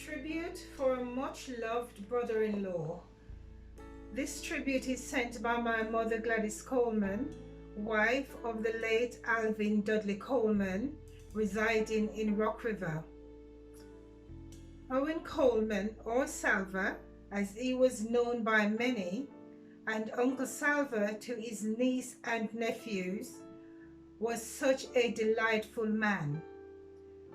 Tribute for a much-loved brother-in-law. This tribute is sent by my mother Gladys Coleman, wife of the late Alvin Dudley Coleman, residing in Rock River. Owen Coleman, or Salva, as he was known by many, and Uncle Salva to his niece and nephews, was such a delightful man.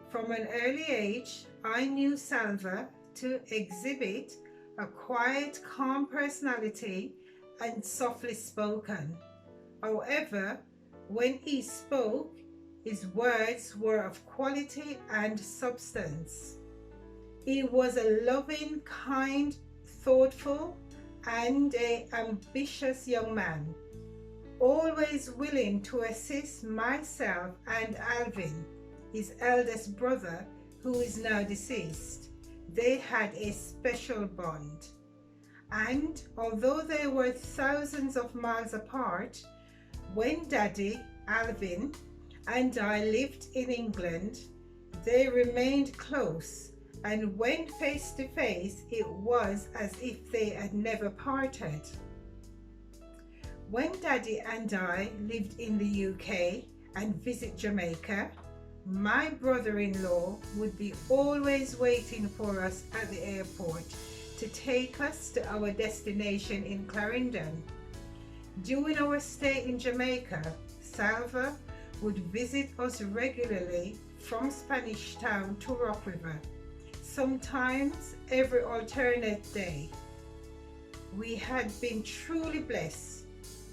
From an early age, I knew Salva to exhibit a quiet, calm personality and softly spoken. However, when he spoke, his words were of quality and substance. He was a loving, kind, thoughtful, and an ambitious young man, always willing to assist myself and Alvin, his eldest brother, who is now deceased. They had a special bond. And although they were thousands of miles apart, when Daddy, Alvin, and I lived in England, they remained close, and when face to face, it was as if they had never parted. When Daddy and I lived in the UK and visit Jamaica, my brother-in-law would be always waiting for us at the airport to take us to our destination in Clarendon. During our stay in Jamaica, Salva would visit us regularly from Spanish Town to Rock River, sometimes every alternate day. We had been truly blessed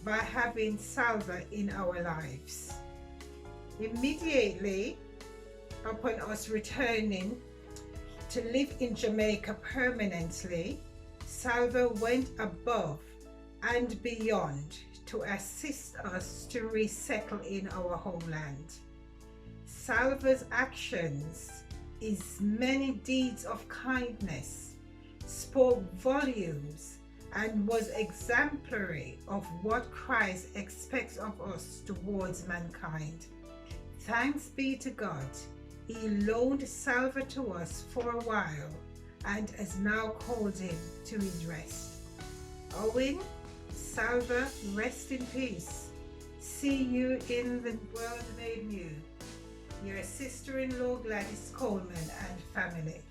by having Salva in our lives. Immediately upon us returning to live in Jamaica permanently, Salva went above and beyond to assist us to resettle in our homeland. Salva's actions, his many deeds of kindness, spoke volumes and was exemplary of what Christ expects of us towards mankind. Thanks be to God, he loaned Salva to us for a while and has now called him to his rest. Owen, Salva, rest in peace. See you in the world made new. Your sister-in-law Gladys Coleman and family.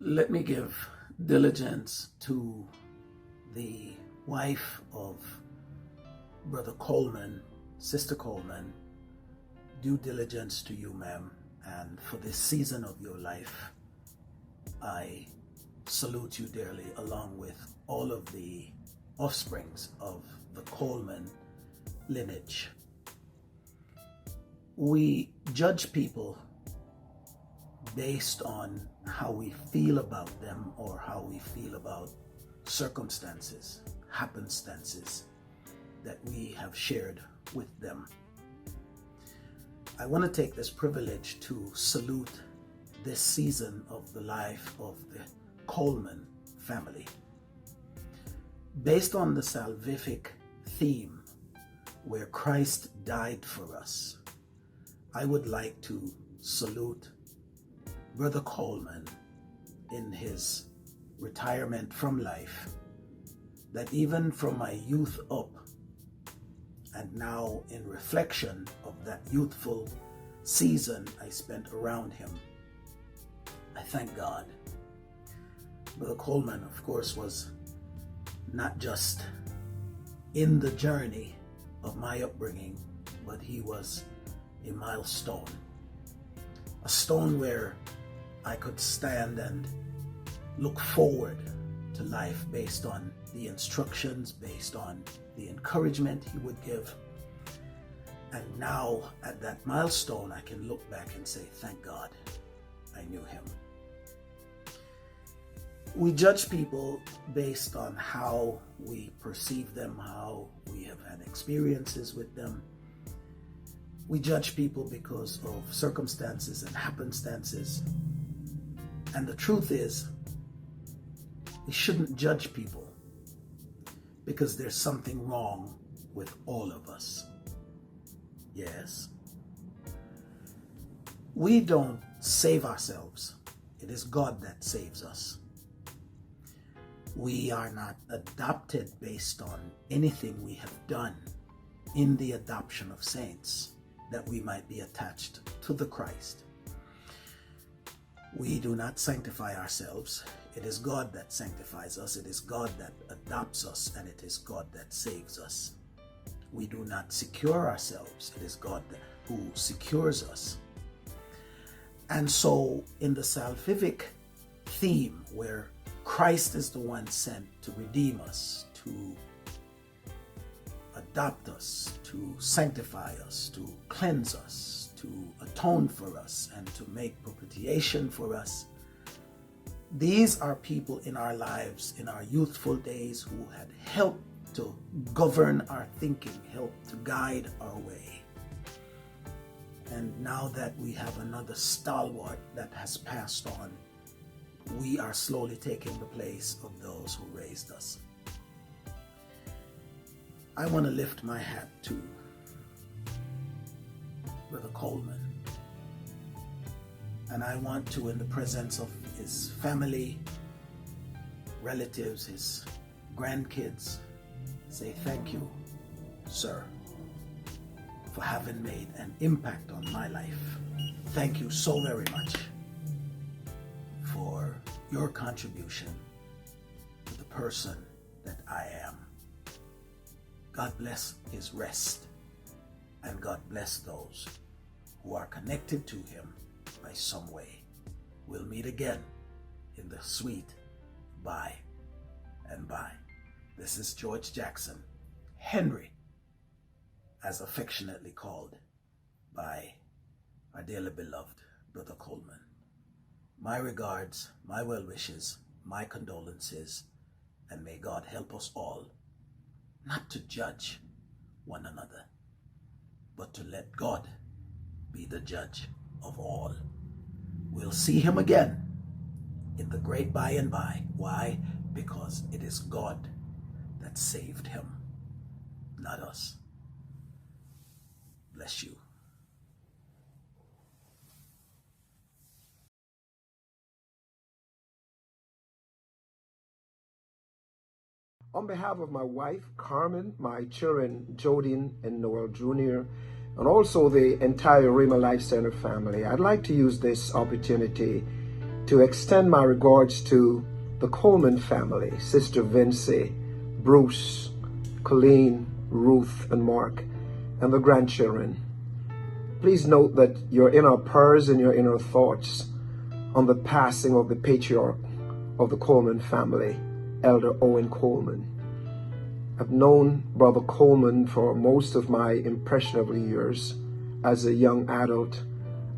Let me give diligence to the wife of Brother Coleman, Sister Coleman. Due diligence to you, ma'am, and for this season of your life, I salute you dearly, along with all of the offsprings of the Coleman lineage. We judge people based on how we feel about them or how we feel about circumstances, happenstances that we have shared with them. I want to take this privilege to salute this season of the life of the Coleman family. Based on the salvific theme, where Christ died for us, I would like to salute Brother Coleman in his retirement from life, that even from my youth up, and now in reflection of that youthful season I spent around him, I thank God. Brother Coleman, of course, was not just in the journey of my upbringing, but he was a milestone, a stone where I could stand and look forward to life based on the instructions, based on the encouragement he would give. And now at that milestone, I can look back and say, thank God I knew him. We judge people based on how we perceive them, how we have had experiences with them. We judge people because of circumstances and happenstances. And the truth is, we shouldn't judge people, because there's something wrong with all of us. Yes. We don't save ourselves. It is God that saves us. We are not adopted based on anything we have done in the adoption of saints that we might be attached to the Christ. We do not sanctify ourselves. It is God that sanctifies us. It is God that adopts us, and it is God that saves us. We do not secure ourselves. It is God who secures us. And so in the salvific theme, where Christ is the one sent to redeem us, to adopt us, to sanctify us, to cleanse us, to atone for us, and to make propitiation for us. These are people in our lives, in our youthful days, who had helped to govern our thinking, helped to guide our way. And now that we have another stalwart that has passed on, we are slowly taking the place of those who raised us. I want to lift my hat to Brother Coleman. And I want to, in the presence of his family, relatives, his grandkids, say thank you, sir, for having made an impact on my life. Thank you so very much for your contribution to the person that I am. God bless his rest, and God bless those who are connected to him by some way. We'll meet again in the sweet by and by. This is George Jackson, Henry, as affectionately called by our dearly beloved Brother Coleman. My regards, my well wishes, my condolences, and may God help us all not to judge one another, but to let God be the judge of all. We'll see him again in the great by and by. Why? Because it is God that saved him, not us. Bless you. On behalf of my wife, Carmen, my children, Jurgen and Noel Jr., and also the entire Rhema Life Center family, I'd like to use this opportunity to extend my regards to the Coleman family, Sister Vincy, Bruce, Colleen, Ruth, and Mark, and the grandchildren. Please note that you're in our prayers and you're in our thoughts on the passing of the patriarch of the Coleman family, Elder Owen Coleman. I've known Brother Coleman for most of my impressionable years. As a young adult,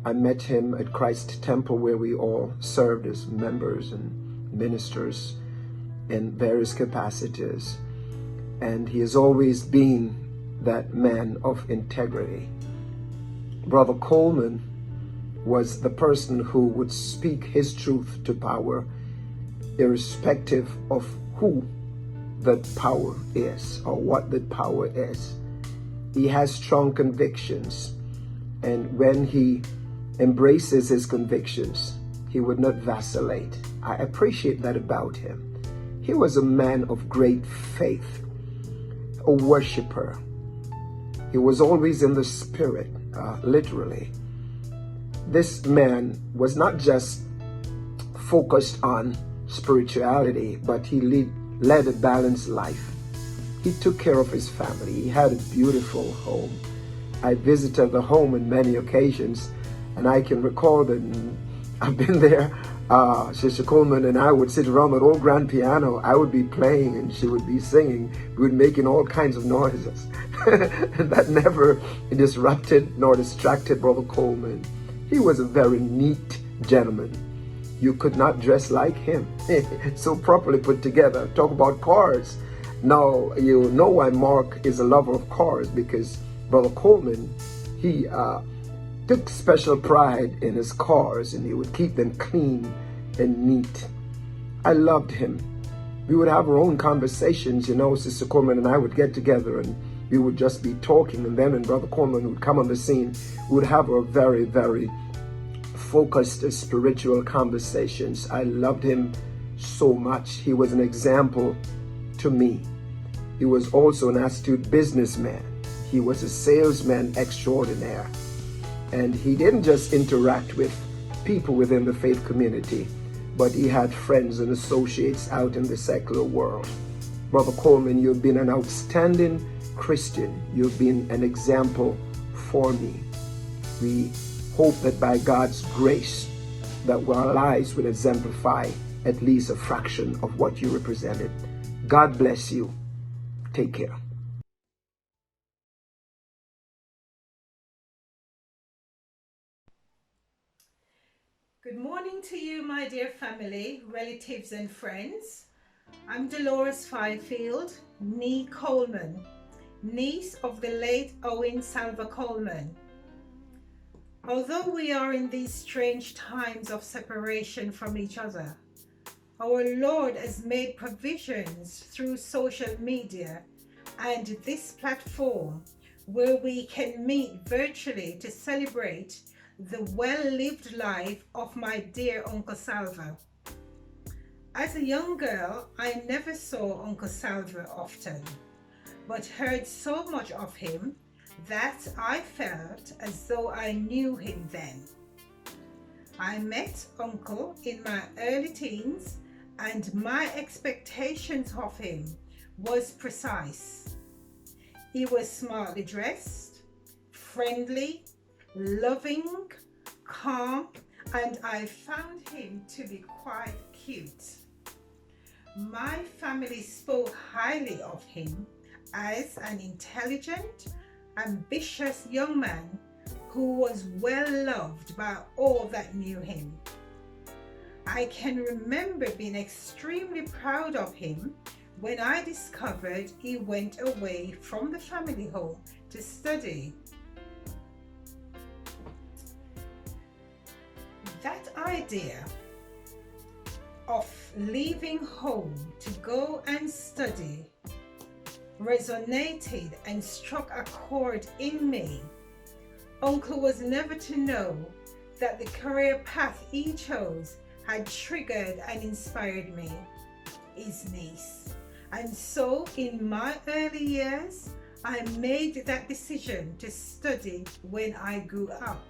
I met him at Christ Temple, where we all served as members and ministers in various capacities. And he has always been that man of integrity. Brother Coleman was the person who would speak his truth to power, irrespective of who that power is or what that power is. He has strong convictions, and when he embraces his convictions, he would not vacillate. I appreciate that about him. He was a man of great faith, a worshiper. He was always in the spirit, literally. This man was not just focused on spirituality, but he led a balanced life. He took care of his family. He had a beautiful home. I visited the home on many occasions, and I can recall that I've been there. Sister Coleman and I would sit around that old grand piano. I would be playing and she would be singing. We would be making all kinds of noises. And that never disrupted nor distracted Brother Coleman. He was a very neat gentleman. You could not dress like him. So properly put together. Talk about cars. Now, you know why Mark is a lover of cars, because Brother Coleman, he took special pride in his cars, and he would keep them clean and neat. I loved him. We would have our own conversations, you know. Sister Coleman and I would get together and We would just be talking, and then when Brother Coleman would come on the scene, we would have a very, very focused spiritual conversations. I loved him so much. He was an example to me. He was also an astute businessman. He was a salesman extraordinaire. And he didn't just interact with people within the faith community, but he had friends and associates out in the secular world. Brother Coleman, you've been an outstanding Christian. You've been an example for me. We hope that by God's grace that our lives will exemplify at least a fraction of what you represented. God bless you. Take care. Good morning to you, my dear family, relatives and friends. I'm Delores Fyfield, nee Coleman, niece of the late Owen Salva Coleman. Although we are in these strange times of separation from each other, our Lord has made provisions through social media and this platform where we can meet virtually to celebrate the well-lived life of my dear Uncle Salva. As a young girl, I never saw Uncle Salva often, but heard so much of him that I felt as though I knew him then. I met Uncle in my early teens, and my expectations of him was precise. He was smartly dressed, friendly, loving, calm, and I found him to be quite cute. My family spoke highly of him as an intelligent, ambitious young man who was well loved by all that knew him. I can remember being extremely proud of him when I discovered he went away from the family home to study. That idea of leaving home to go and study resonated and struck a chord in me. Uncle was never to know that the career path he chose had triggered and inspired me, his niece. And so in my early years, I made that decision to study when I grew up.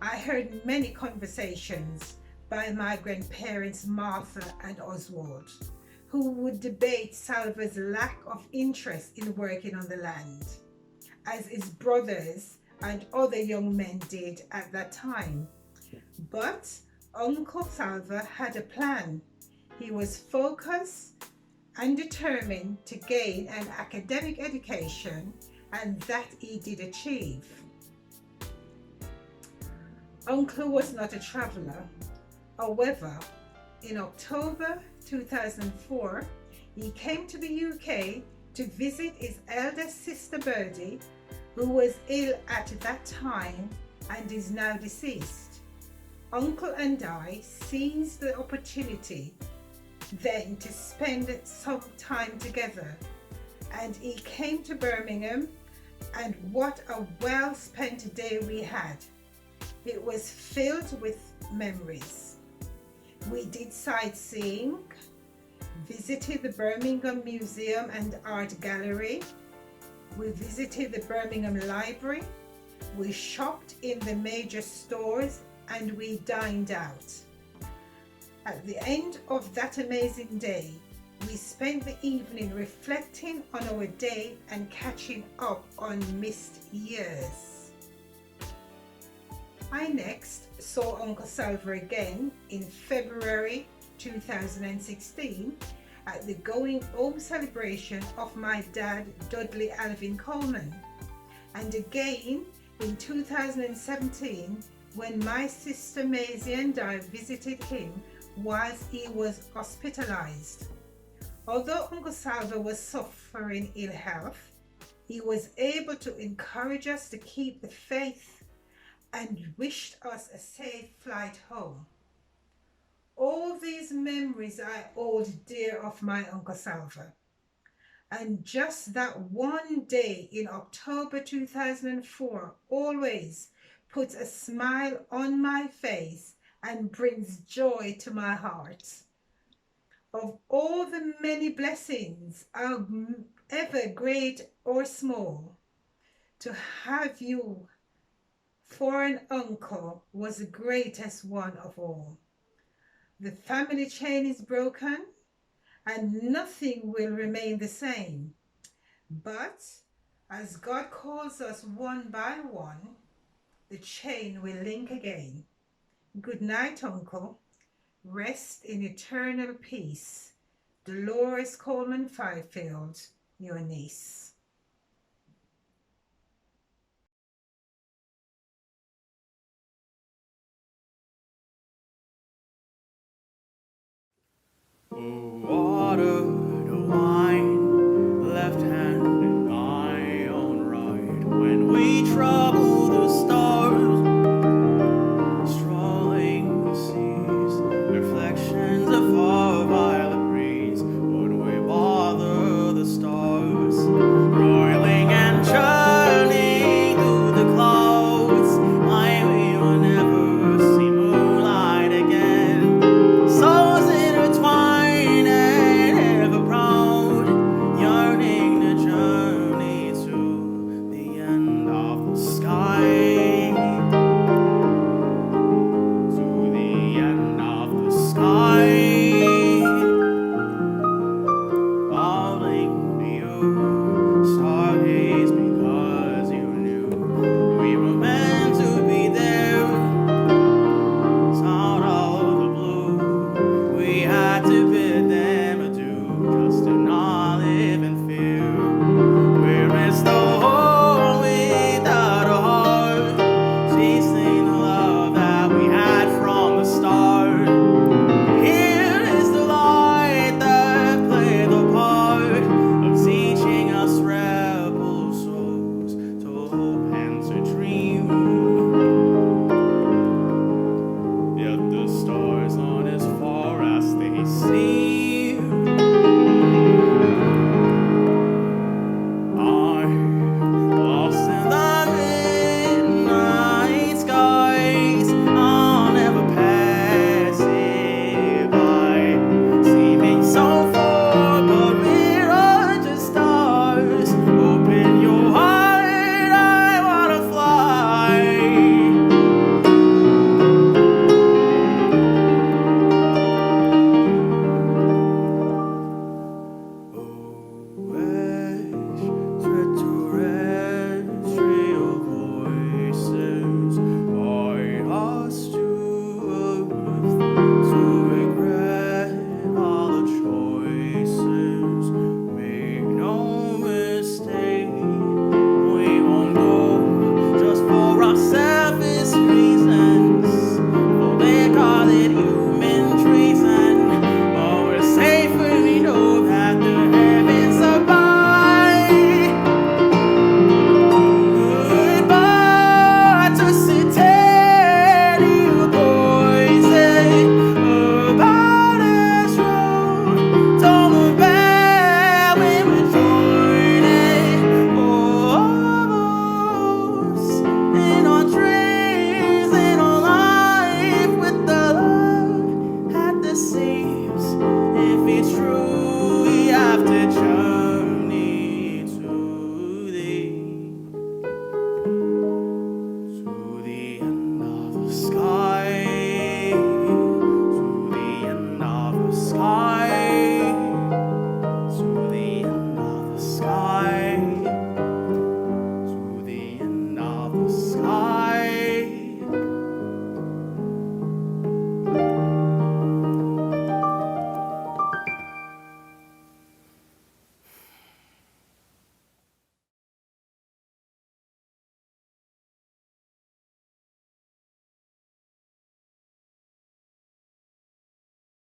I heard many conversations by my grandparents Martha and Oswald, who would debate Salva's lack of interest in working on the land, as his brothers and other young men did at that time. But Uncle Salva had a plan. He was focused and determined to gain an academic education, and that he did achieve. Uncle was not a traveler. However, in October 2004, he came to the UK to visit his eldest sister Birdie, who was ill at that time and is now deceased. Uncle and I seized the opportunity then to spend some time together, and he came to Birmingham, and what a well spent day we had. It was filled with memories. We did sightseeing, visited the Birmingham Museum and Art Gallery, we visited the Birmingham Library, we shopped in the major stores, and we dined out. At the end of that amazing day, we spent the evening reflecting on our day and catching up on missed years. I next saw Uncle Salva again in February 2016 at the going home celebration of my dad, Dudley Alvin Coleman, and again in 2017 when my sister Maisie and I visited him whilst he was hospitalized. Although Uncle Salva was suffering ill health, he was able to encourage us to keep the faith and wished us a safe flight home. All these memories I hold dear of my Uncle Salva. And just that one day in October 2004 always puts a smile on my face and brings joy to my heart. Of all the many blessings, ever great or small, to have you for an uncle was the greatest one of all. The family chain is broken, and nothing will remain the same. But as God calls us one by one, the chain will link again. Good night, Uncle. Rest in eternal peace. Delores Coleman Fyfield, your niece.